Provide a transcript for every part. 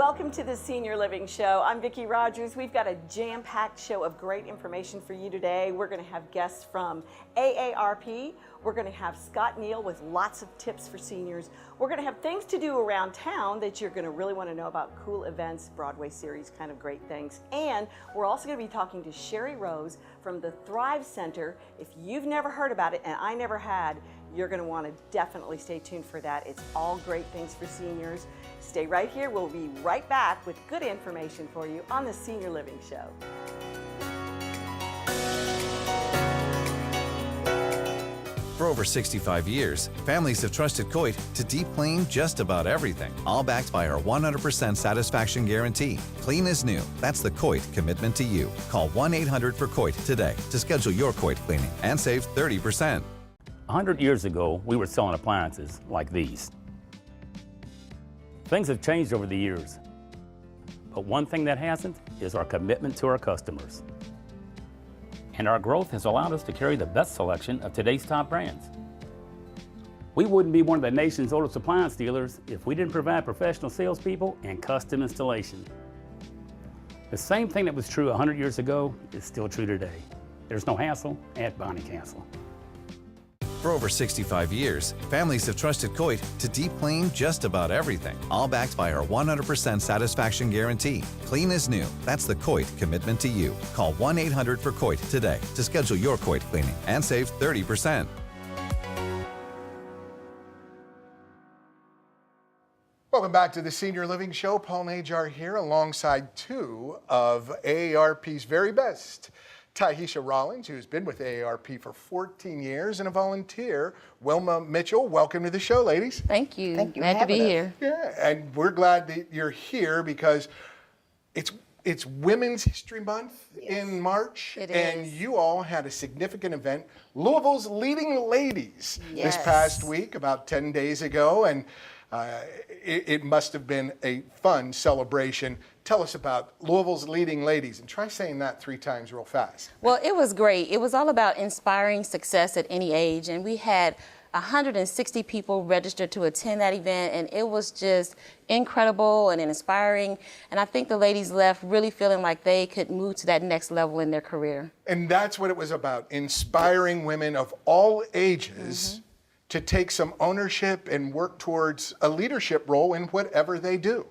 Welcome to the Senior Living Show. I'm Vicki Rogers. We've got a jam-packed show of great information for you today. We're going to have guests from AARP. We're going to have Scott Neal with lots of tips for seniors. We're going to have things to do around town that you're going to really want to know about, cool events, Broadway series, kind of great things. And we're also going to be talking to Sherry Rose from the Thrive Center. If you've never heard about it, and I never had, you're going to want to definitely stay tuned for that. It's all great things for seniors. Stay right here. We'll be right back with good information for you on the Senior Living Show. For over 65 years, families have trusted Coit to deep clean just about everything, all backed by our 100% satisfaction guarantee. Clean as new. That's the Coit commitment to you. Call 1-800-FOR-COIT today to schedule your Coit cleaning and save 30%. 100 years ago, we were selling appliances like these. Things have changed over the years, but one thing that hasn't is our commitment to our customers. And our growth has allowed us to carry the best selection of today's top brands. We wouldn't be one of the nation's oldest appliance dealers if we didn't provide professional salespeople and custom installation. The same thing that was true 100 years ago is still true today. There's no hassle at Bonnie Castle. For over 65 years, families have trusted Coit to deep clean just about everything, all backed by our 100% satisfaction guarantee. Clean as new. That's the Coit commitment to you. Call 1-800-FOR-COIT today to schedule your Coit cleaning and save 30%. Welcome back to the Senior Living Show. Paul Najar here alongside two of AARP's very best. Tyhisha Rollins, who's been with AARP for 14 years, and a volunteer, Wilma Mitchell. Welcome to the show, ladies. Thank you. Thank you. Glad to be here. Yeah, and we're glad that you're here because it's Women's History Month in March, and you all had a significant event, Louisville's Leading Ladies, this past week, about 10 days ago, and it must have been a fun celebration. Tell us about Louisville's Leading Ladies, and try saying that 3 times real fast. Well, it was great. It was all about inspiring success at any age, and we had 160 people registered to attend that event, and it was just incredible and inspiring, and I think the ladies left really feeling like they could move to that next level in their career. And that's what it was about, inspiring women of all ages to take some ownership and work towards a leadership role in whatever they do.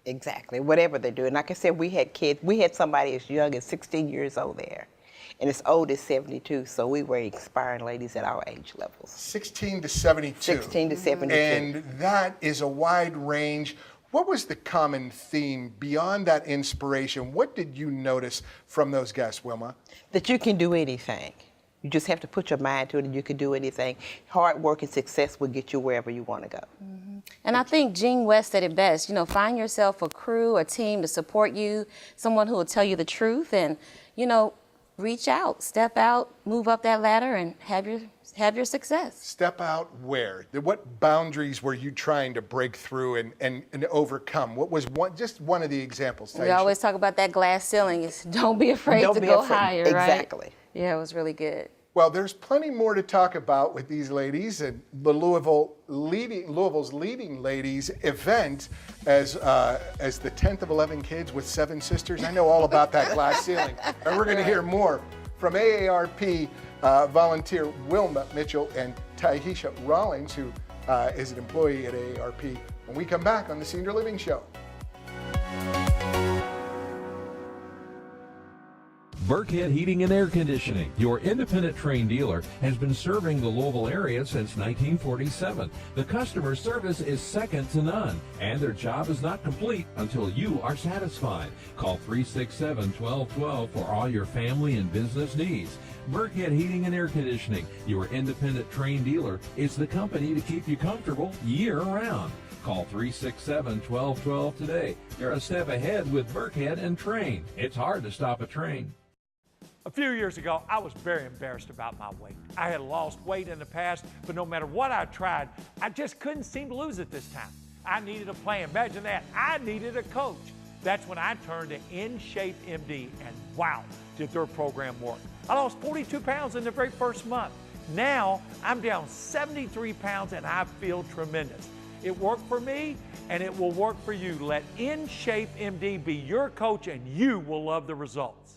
Exactly, whatever they do. And like I said, we had kids. We had somebody as young as 16 years old there, and as old as 72. So we were inspiring ladies at our age levels. 16 to 72. 16 to 72. And that is a wide range. What was the common theme beyond that inspiration? What did you notice from those guests, Wilma? That you can do anything. You just have to put your mind to it, and you can do anything. Hard work and success will get you wherever you want to go. And I think Jean West said it best, you know, find yourself a crew, a team to support you, someone who will tell you the truth, and, you know, reach out, step out, move up that ladder, and have your success. Step out where? What boundaries were you trying to break through and overcome? What was just one of the examples? We always talk about that glass ceiling. It's don't be afraid to go higher, right? Exactly. Yeah, it was really good. Well, there's plenty more to talk about with these ladies and the Louisville's Leading Ladies event as the 10th of 11 kids with 7 sisters. I know all about that glass ceiling. And we're going to hear more from AARP volunteer Wilma Mitchell and Tyhisha Rollins, who is an employee at AARP, when we come back on the Senior Living Show. Burkhead Heating and Air Conditioning, your independent Trane dealer, has been serving the Louisville area since 1947. The customer service is second to none, and their job is not complete until you are satisfied. Call 367-1212 for all your family and business needs. Burkhead Heating and Air Conditioning, your independent Trane dealer, is the company to keep you comfortable year-round. Call 367-1212 today. You're a step ahead with Burkhead and Trane. It's hard to stop a train. A few years ago, I was very embarrassed about my weight. I had lost weight in the past, but no matter what I tried, I just couldn't seem to lose it this time. I needed a plan. Imagine that. I needed a coach. That's when I turned to InShape MD, and wow, did their program work. I lost 42 pounds in the very first month. Now, I'm down 73 pounds, and I feel tremendous. It worked for me, and it will work for you. Let InShape MD be your coach, and you will love the results.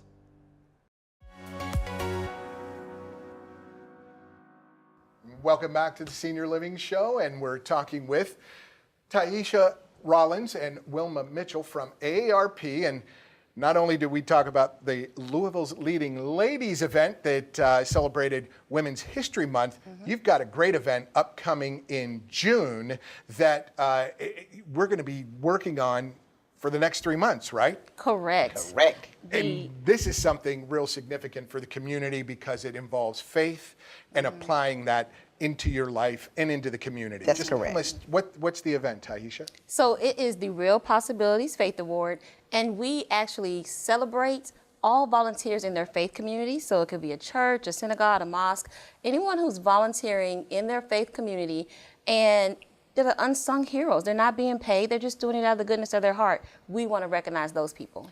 Welcome back to the Senior Living Show, and we're talking with Taisha Rollins and Wilma Mitchell from AARP. And not only did we talk about the Louisville's Leading Ladies event that celebrated Women's History Month, you've got a great event upcoming in June that we're going to be working on for the next 3 months, right? Correct. Correct. And this is something real significant for the community because it involves faith and applying that into your life and into the community. That's Just correct. What's the event, Taisha? So it is the Real Possibilities Faith Award, and we actually celebrate all volunteers in their faith community. So it could be a church, a synagogue, a mosque, anyone who's volunteering in their faith community, and they're the unsung heroes. They're not being paid. They're just doing it out of the goodness of their heart. We want to recognize those people.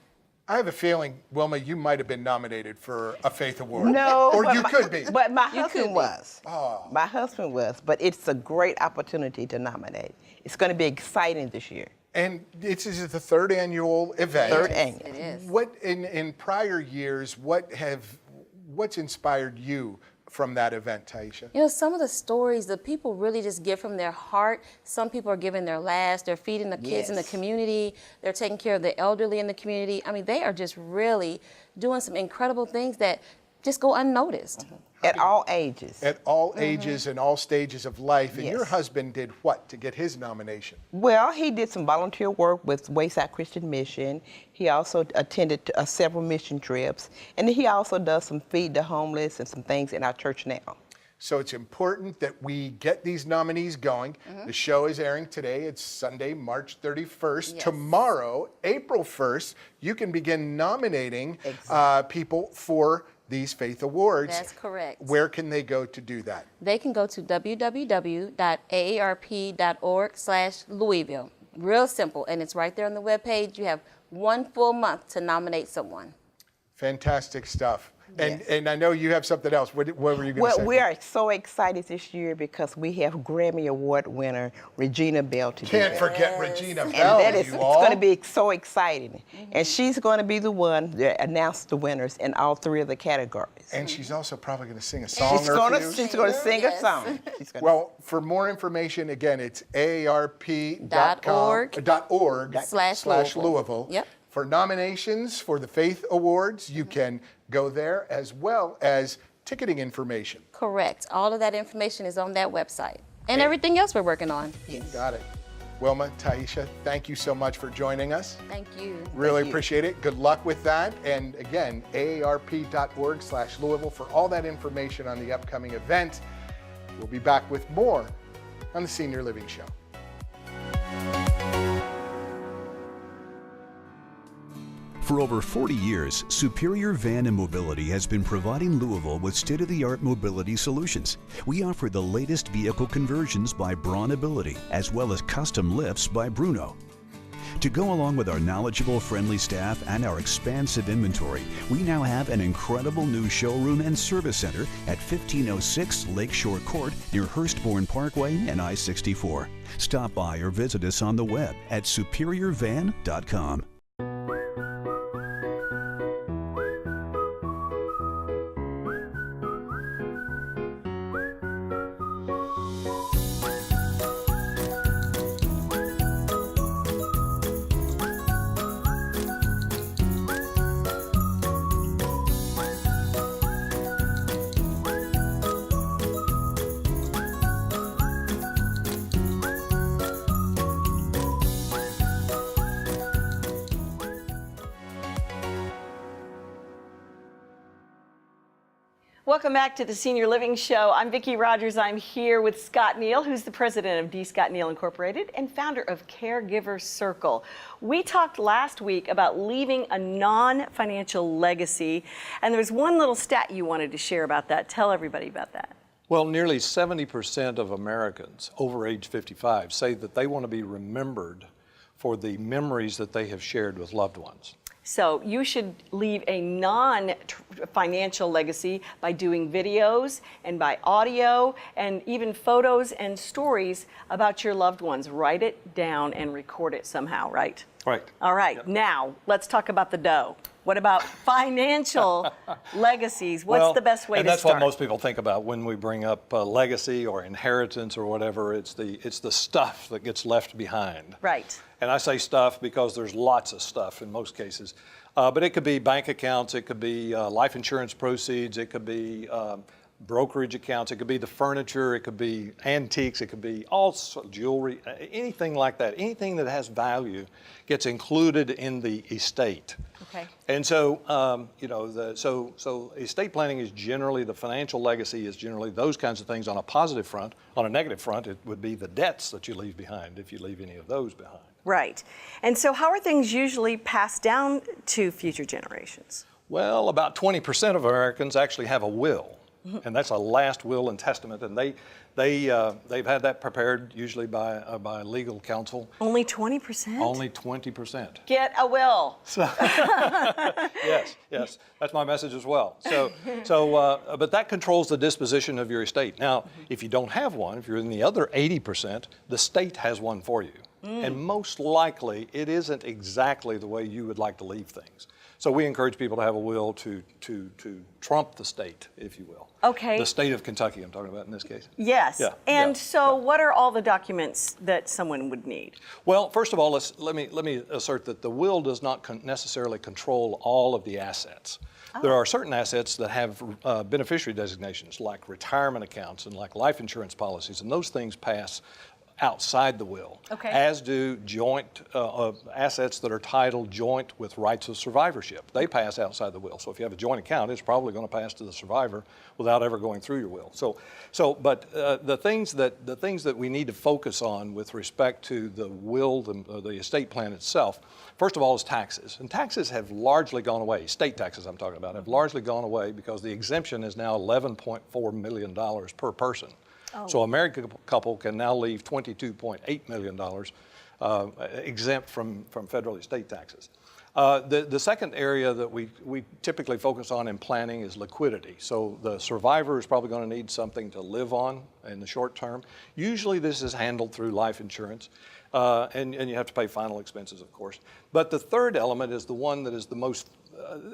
I have a feeling, Wilma, you might have been nominated for a faith award. No, or but you could be. But my You could husband be. was. Oh. My husband was. But it's a great opportunity to nominate. It's going to be exciting this year. And this is the third annual event. Third annual. It is. What in prior years, what's inspired you from that event, Taisha? You know, some of the stories, the people really just give from their heart. Some people are giving their last. They're feeding the kids in the Yes. community. They're taking care of the elderly in the community. I mean, they are just really doing some incredible things that just go unnoticed. At all ages. At all ages and all stages of life. And your Yes. husband did what to get his nomination? Well, he did some volunteer work with Wayside Christian Mission. He also attended several mission trips. And he also does some feed the homeless and some things in our church now. So it's important that we get these nominees going. The show is airing today. It's Sunday, March 31st. Yes. Tomorrow, April 1st, you can begin nominating people for these faith awards. That's correct. Where can they go to do that? They can go to www.aarp.org/Louisville. Real simple, and it's right there on the webpage. You have 1 full month to nominate someone. Fantastic stuff. Yes. And I know you have something else. What were you going to Well, say? we are so excited this year because we have Grammy Award winner Regina Bell to do Can't that. forget Regina And Bell, that is, you it's all. going to be so exciting. And she's going to be the one that announce the winners in all 3 of the categories. And she's also probably going to sing a song She's or going a to few. sing a Yes. song. She's gonna Well, for more information, again, it's aarp.org/Louisville. Yep. For nominations for the Faith Awards, you can go there as well as ticketing information. Correct. All of that information is on that website. And everything else we're working on. Got it. Wilma, Taisha, thank you so much for joining us. Thank you. Really appreciate it. Good luck with that. And again, aarp.org/Louisville for all that information on the upcoming event. We'll be back with more on the Senior Living Show. For over 40 years, Superior Van and Mobility has been providing Louisville with state-of-the-art mobility solutions. We offer the latest vehicle conversions by Braun Ability, as well as custom lifts by Bruno. To go along with our knowledgeable, friendly staff and our expansive inventory, we now have an incredible new showroom and service center at 1506 Lakeshore Court near Hurstbourne Parkway and I-64. Stop by or visit us on the web at superiorvan.com. Welcome back to the Senior Living Show. I'm Vicki Rogers. I'm here with Scott Neal, who's the president of D. Scott Neal Incorporated and founder of Caregiver Circle. We talked last week about leaving a non-financial legacy, and there was one little stat you wanted to share about that. Tell everybody about that. Well, nearly 70% of Americans over age 55 say that they want to be remembered for the memories that they have shared with loved ones. So you should leave a non-financial legacy by doing videos and by audio and even photos and stories about your loved ones. Write it down and record it somehow, right? Right. All right, Yep. Now let's talk about the dough. What about financial legacies? What's the best way to and that's start? what most people think about when we bring up legacy or inheritance or whatever. It's the stuff that gets left behind. Right. And I say stuff because there's lots of stuff in most cases. But it could be bank accounts, it could be life insurance proceeds, it could be brokerage accounts, it could be the furniture, it could be antiques, it could be all jewelry, anything like that. Anything that has value gets included in the estate. Okay. And so, so estate planning is generally, the financial legacy is generally those kinds of things on a positive front. On a negative front, it would be the debts that you leave behind if you leave any of those behind. Right. And so how are things usually passed down to future generations? Well, about 20% of Americans actually have a will. And that's a last will and testament, and they've had that prepared usually by legal counsel. Only 20%? Only 20%. Get a will. Yes, that's my message as well. But that controls the disposition of your estate. Now, if you don't have one, if you're in the other 80%, the state has one for you. And most likely, it isn't exactly the way you would like to leave things. So we encourage people to have a will to trump the state, if you will. Okay. The state of Kentucky, I'm talking about in this case. Yes. Yeah, And yeah, so what are all the documents that someone would need? Well, first of all, let me assert that the will does not necessarily control all of the assets. There are certain assets that have beneficiary designations, like retirement accounts and like life insurance policies, and those things pass outside the will, as do joint assets that are titled joint with rights of survivorship. They pass outside the will. So if you have a joint account, it's probably going to pass to the survivor without ever going through your will. But the things that we need to focus on with respect to the will, the estate plan itself, first of all, is taxes. And taxes have largely gone away. State taxes, I'm talking about, have largely gone away because the exemption is now $11.4 million per person. So a married couple can now leave $22.8 million exempt from federal estate taxes. The second area that we typically focus on in planning is liquidity. So the survivor is probably going to need something to live on in the short term. Usually this is handled through life insurance, and you have to pay final expenses, of course. But the third element is the one that is the most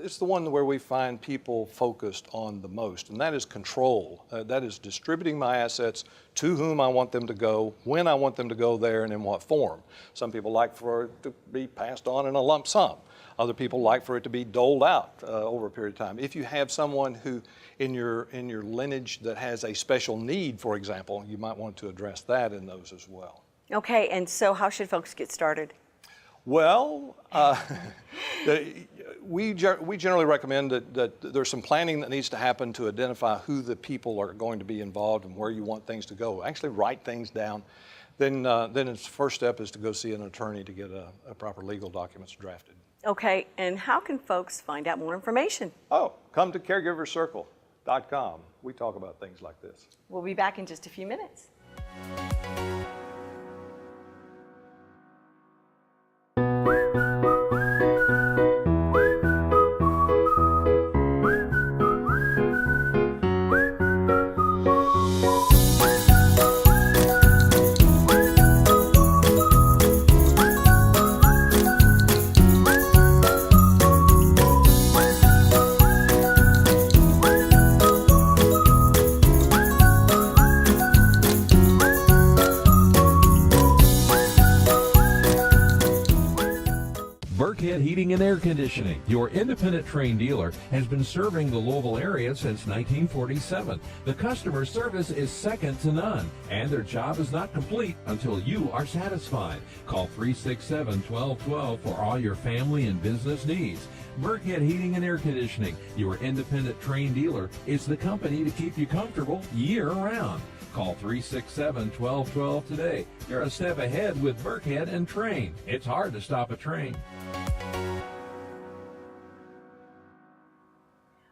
it's the one where we find people focused on the most, and that is control. That is distributing my assets to whom I want them to go, when I want them to go there, and in what form. Some people like for it to be passed on in a lump sum. Other people like for it to be doled out over a period of time. If you have someone who, in your lineage that has a special need, for example, you might want to address that in those as well. Okay, and so how should folks get started? Well, we generally recommend that there's some planning that needs to happen to identify who the people are going to be involved and where you want things to go. Actually write things down. Then its first step is to go see an attorney to get a proper legal documents drafted. Okay, and how can folks find out more information? Oh, come to caregivercircle.com. We talk about things like this. We'll be back in just a few minutes. Burkhead Heating and Air Conditioning, your independent Trane dealer, has been serving the Louisville area since 1947. The customer service is second to none, and their job is not complete until you are satisfied. Call 367-1212 for all your family and business needs. Burkhead Heating and Air Conditioning, your independent Trane dealer, is the company to keep you comfortable year-round. Call 367-1212 today. You're a step ahead with Burkhead and Trane. It's hard to stop a train.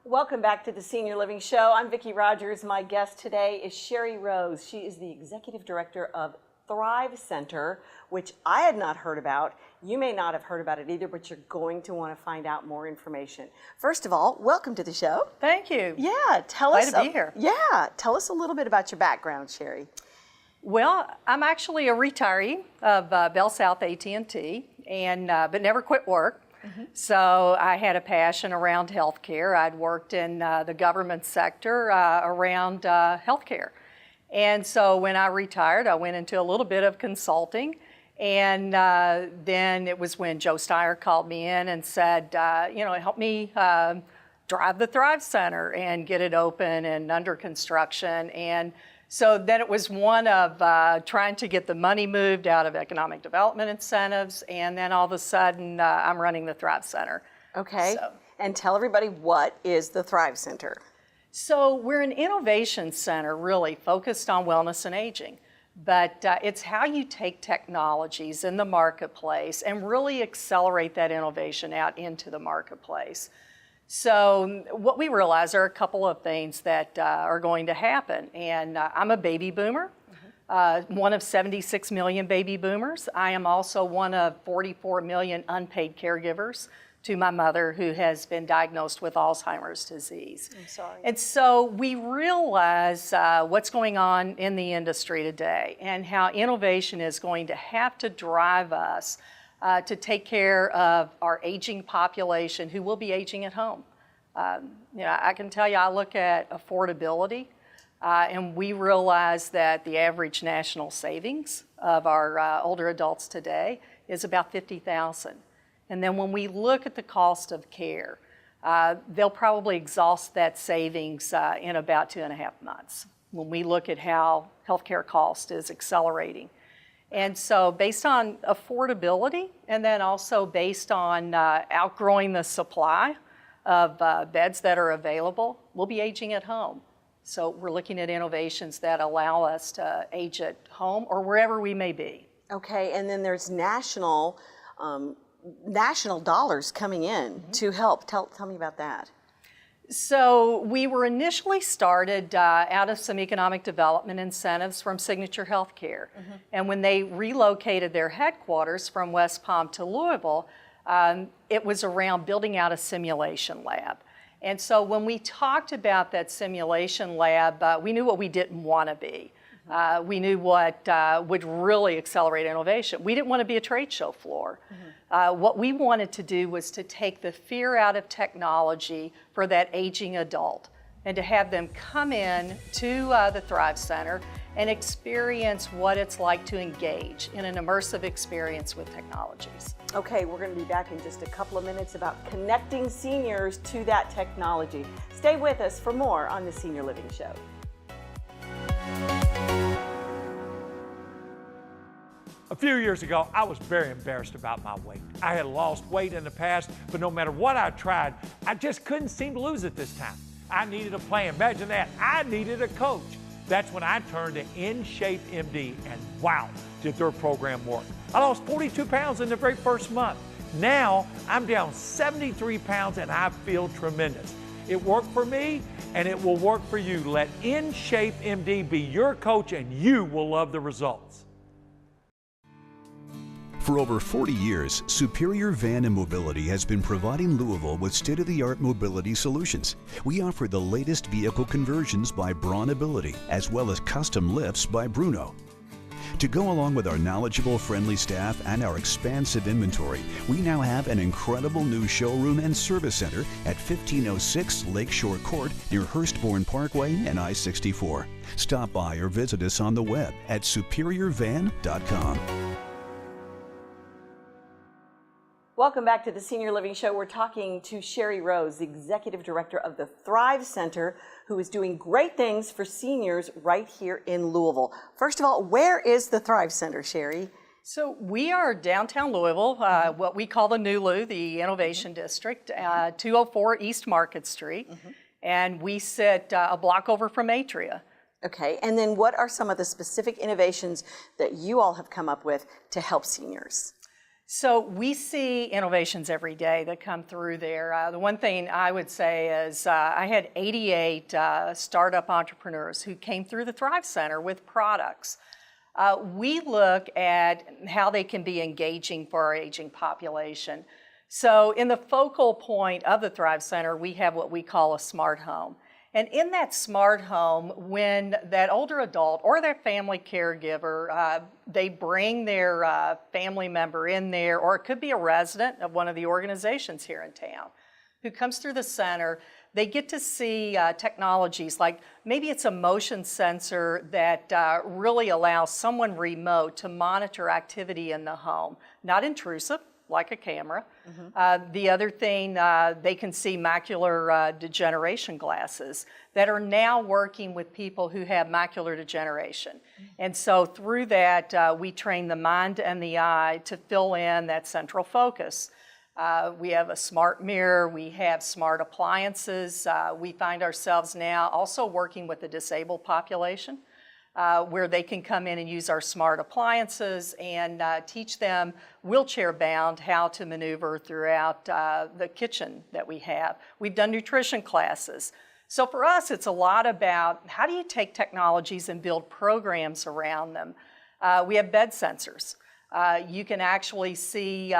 Welcome back to the Senior Living Show. I'm Vicki Rogers. My guest today is Sherry Rose. She is the Executive Director of Thrive Center, which I had not heard about. You may not have heard about it either, but you're going to want to find out more information. First of all, welcome to the show. Thank you. Yeah, tell Glad us. to be here. Yeah, tell us a little bit about your background, Sherry. Well, I'm actually a retiree of Bell South AT&T, and but never quit work. So I had a passion around healthcare. I'd worked in the government sector around healthcare. And so when I retired, I went into a little bit of consulting. And then it was when Joe Steyer called me in and said, help me drive the Thrive Center and get it open and under construction. And so then it was one of trying to get the money moved out of economic development incentives, and then all of a sudden I'm running the Thrive Center. Okay, So- and tell everybody, what is the Thrive Center? So we're an innovation center really focused on wellness and aging, but it's how you take technologies in the marketplace and really accelerate that innovation out into the marketplace. So what we realize are a couple of things that are going to happen. And I'm a baby boomer, one of 76 million baby boomers. I am also one of 44 million unpaid caregivers to my mother, who has been diagnosed with Alzheimer's disease. I'm sorry. And so we realize what's going on in the industry today and how innovation is going to have to drive us to take care of our aging population who will be aging at home. I can tell you, I look at affordability, and we realize that the average national savings of our older adults today is about $50,000. And then when we look at the cost of care, they'll probably exhaust that savings in about 2.5 months when we look at how healthcare cost is accelerating. And so based on affordability, and then also based on outgrowing the supply of beds that are available, we'll be aging at home. So we're looking at innovations that allow us to age at home or wherever we may be. Okay, and then there's national dollars coming in to help. Tell me about that. So we were initially started out of some economic development incentives from Signature Healthcare. And when they relocated their headquarters from West Palm to Louisville, it was around building out a simulation lab. And so when we talked about that simulation lab, we knew what we didn't want to be. We knew what would really accelerate innovation. We didn't want to be a trade show floor. What we wanted to do was to take the fear out of technology for that aging adult and to have them come in to the Thrive Center and experience what it's like to engage in an immersive experience with technologies. Okay, we're going to be back in just a couple of minutes about connecting seniors to that technology. Stay with us for more on the Senior Living Show. A few years ago, I was very embarrassed about my weight. I had lost weight in the past, but no matter what I tried, I just couldn't seem to lose it this time. I needed a plan. Imagine that. I needed a coach. That's when I turned to InShape MD, and wow, did their program work. I lost 42 pounds in the very first month. Now, I'm down 73 pounds, and I feel tremendous. It worked for me, and it will work for you. Let InShape MD be your coach, and you will love the results. For over 40 years, Superior Van and Mobility has been providing Louisville with state-of-the-art mobility solutions. We offer the latest vehicle conversions by Braun Ability, as well as custom lifts by Bruno. To go along with our knowledgeable, friendly staff and our expansive inventory, we now have an incredible new showroom and service center at 1506 Lakeshore Court near Hurstbourne Parkway and I-64. Stop by or visit us on the web at superiorvan.com. Welcome back to the Senior Living Show. We're talking to Sherry Rose, the Executive Director of the Thrive Center, who is doing great things for seniors right here in Louisville. First of all, where is the Thrive Center, Sherry? So we are downtown Louisville, what we call the New Lou, the Innovation District, 204 East Market Street, and we sit a block over from Atria. Okay, and then what are some of the specific innovations that you all have come up with to help seniors? So we see innovations every day that come through there. The one thing I would say is I had 88 startup entrepreneurs who came through the Thrive Center with products. We look at how they can be engaging for our aging population. So in the focal point of the Thrive Center, we have what we call a smart home. And in that smart home, when that older adult or their family caregiver, they bring their family member in there, or it could be a resident of one of the organizations here in town who comes through the center, they get to see technologies like maybe it's a motion sensor that really allows someone remote to monitor activity in the home, not intrusive, like a camera. The other thing, they can see macular degeneration glasses that are now working with people who have macular degeneration. And so through that, we train the mind and the eye to fill in that central focus. We have a smart mirror, we have smart appliances. We find ourselves now also working with the disabled population, where they can come in and use our smart appliances and teach them wheelchair-bound how to maneuver throughout the kitchen that we have. We've done nutrition classes. So for us, it's a lot about how do you take technologies and build programs around them. We have bed sensors. You can actually see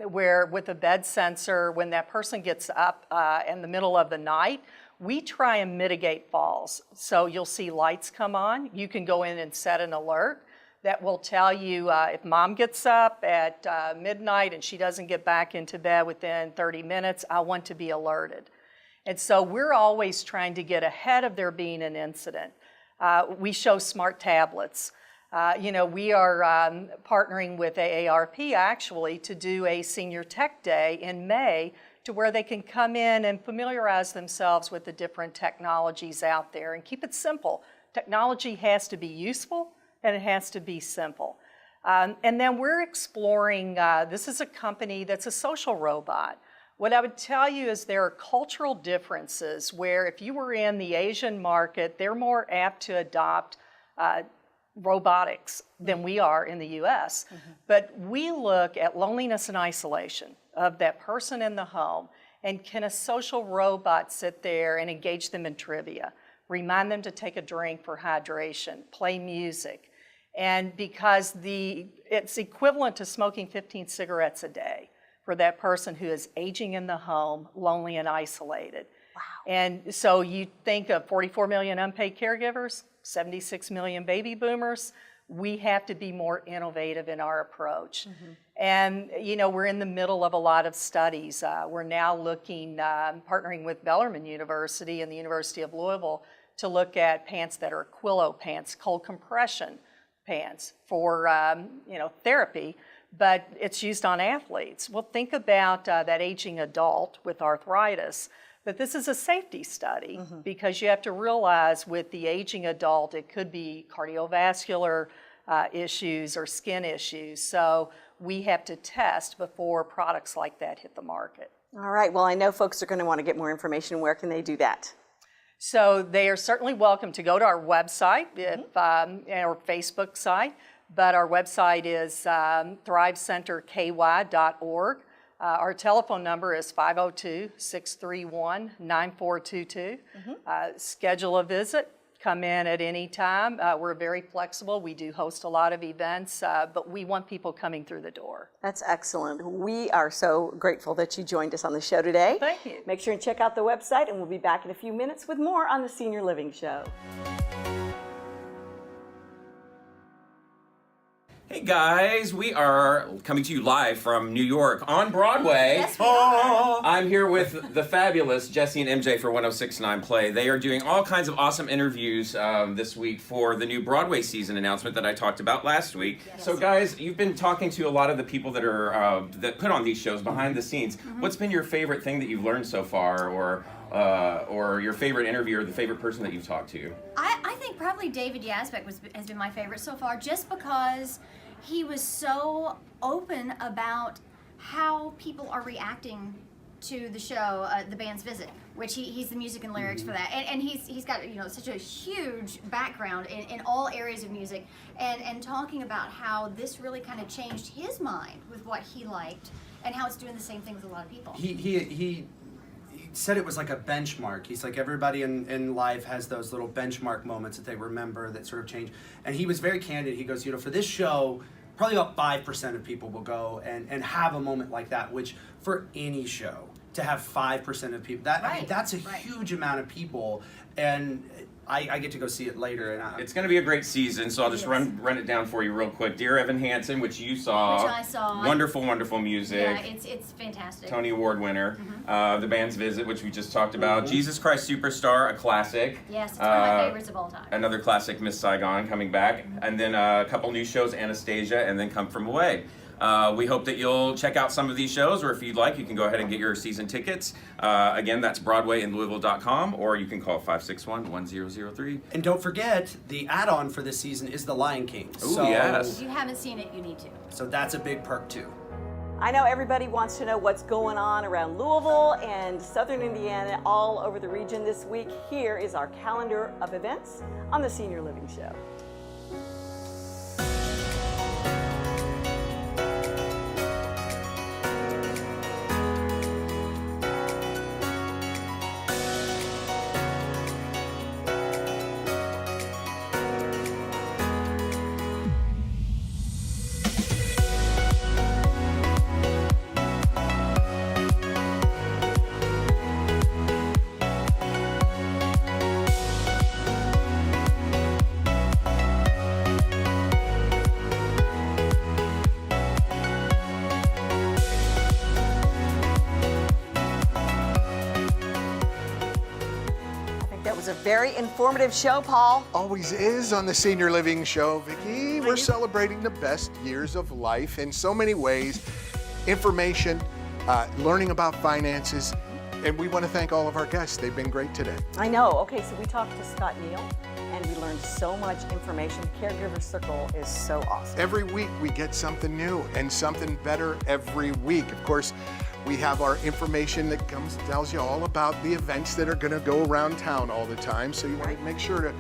where with a bed sensor, when that person gets up in the middle of the night, we try and mitigate falls. So you'll see lights come on. You can go in and set an alert that will tell you if mom gets up at midnight and she doesn't get back into bed within 30 minutes, I want to be alerted. And so we're always trying to get ahead of there being an incident. We show smart tablets. We are partnering with AARP actually to do a Senior Tech Day in May to where they can come in and familiarize themselves with the different technologies out there and keep it simple. Technology has to be useful and it has to be simple. And then we're exploring, this is a company that's a social robot. What I would tell you is there are cultural differences where if you were in the Asian market, they're more apt to adopt robotics than we are in the US. But we look at loneliness and isolation of that person in the home, and can a social robot sit there and engage them in trivia, remind them to take a drink for hydration, play music, and because it's equivalent to smoking 15 cigarettes a day for that person who is aging in the home, lonely and isolated. Wow. And so you think of 44 million unpaid caregivers, 76 million baby boomers. We have to be more innovative in our approach. And we're in the middle of a lot of studies. We're now looking, partnering with Bellarmine University and the University of Louisville to look at pants that are Quillo pants, cold compression pants for therapy, but it's used on athletes. Well, think about that aging adult with arthritis. But this is a safety study because you have to realize with the aging adult, it could be cardiovascular issues or skin issues. So we have to test before products like that hit the market. All right, well, I know folks are going to want to get more information. Where can they do that? So they are certainly welcome to go to our website or Facebook site, but our website is thrivecenterky.org. Our telephone number is 502-631-9422. Schedule a visit. Come in at any time. We're very flexible. We do host a lot of events, but we want people coming through the door. That's excellent. We are so grateful that you joined us on the show today. Thank you. Make sure and check out the website, and we'll be back in a few minutes with more on the Senior Living Show. Hey guys, we are coming to you live from New York on Broadway. Yes, we are. I'm here with the fabulous Jesse and MJ for 1069 Play. They are doing all kinds of awesome interviews this week for the new Broadway season announcement that I talked about last week. Yes. So guys, you've been talking to a lot of the people that are that put on these shows behind the scenes. What's been your favorite thing that you've learned so far, or your favorite interview, or the favorite person that you've talked to? I think probably David Yazbek has been my favorite so far, just because he was so open about how people are reacting to the show, The Band's Visit, which he's the music and lyrics for that, and he's got such a huge background in all areas of music, and talking about how this really kind of changed his mind with what he liked, and how it's doing the same thing with a lot of people. He said it was like a benchmark. He's like, everybody in life has those little benchmark moments that they remember that sort of change. And he was very candid. He goes, for this show, probably about 5% of people will go and have a moment like that, which for any show, to have 5% of people, I mean, that's a huge amount of people. And I get to go see it later. And it's going to be a great season, so I'll just run it down for you real quick. Dear Evan Hansen, which you saw. Which I saw. Wonderful, wonderful music. Yeah, it's fantastic. Tony Award winner. The Band's Visit, which we just talked about. Jesus Christ Superstar, a classic. Yes, it's one of my favorites of all time. Another classic, Miss Saigon, coming back. And then a couple new shows, Anastasia, and then Come From Away. We hope that you'll check out some of these shows, or if you'd like, you can go ahead and get your season tickets. Again, that's BroadwayInLouisville.com, or you can call 561-1003. And don't forget, the add-on for this season is The Lion King. Ooh, yes. If you haven't seen it, you need to. So that's a big perk, too. I know everybody wants to know what's going on around Louisville and Southern Indiana, all over the region this week. Here is our calendar of events on the Senior Living Show. A very informative show, Paul. Always is on the Senior Living Show, Vicki. We're celebrating the best years of life in so many ways. Information, learning about finances, and we want to thank all of our guests. They've been great today. I know. Okay, so we talked to Scott Neal, and we learned so much information. The Caregiver Circle is so awesome. Every week we get something new and something better every week. Of course, we have our information that tells you all about the events that are going to go around town all the time. So you want to make sure to,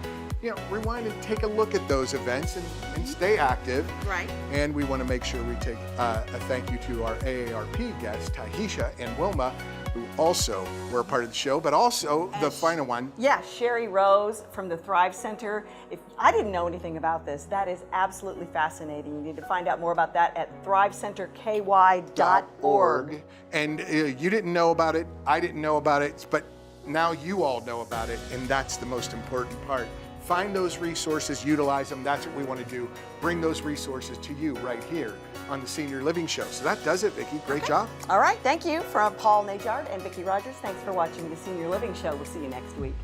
rewind and take a look at those events and stay active. Right. And we want to make sure we take a thank you to our AARP guests, Tahisha and Wilma, who also were a part of the show, but also the final one. Yeah, Sherry Rose from the Thrive Center. If I didn't know anything about this, that is absolutely fascinating. You need to find out more about that at thrivecenterky.org. And you didn't know about it, I didn't know about it, but now you all know about it, and that's the most important part. Find those resources, utilize them. That's what we want to do. Bring those resources to you right here on the Senior Living Show. So that does it, Vicki. Great job. All right, thank you from Paul Najard and Vicki Rogers. Thanks for watching the Senior Living Show. We'll see you next week.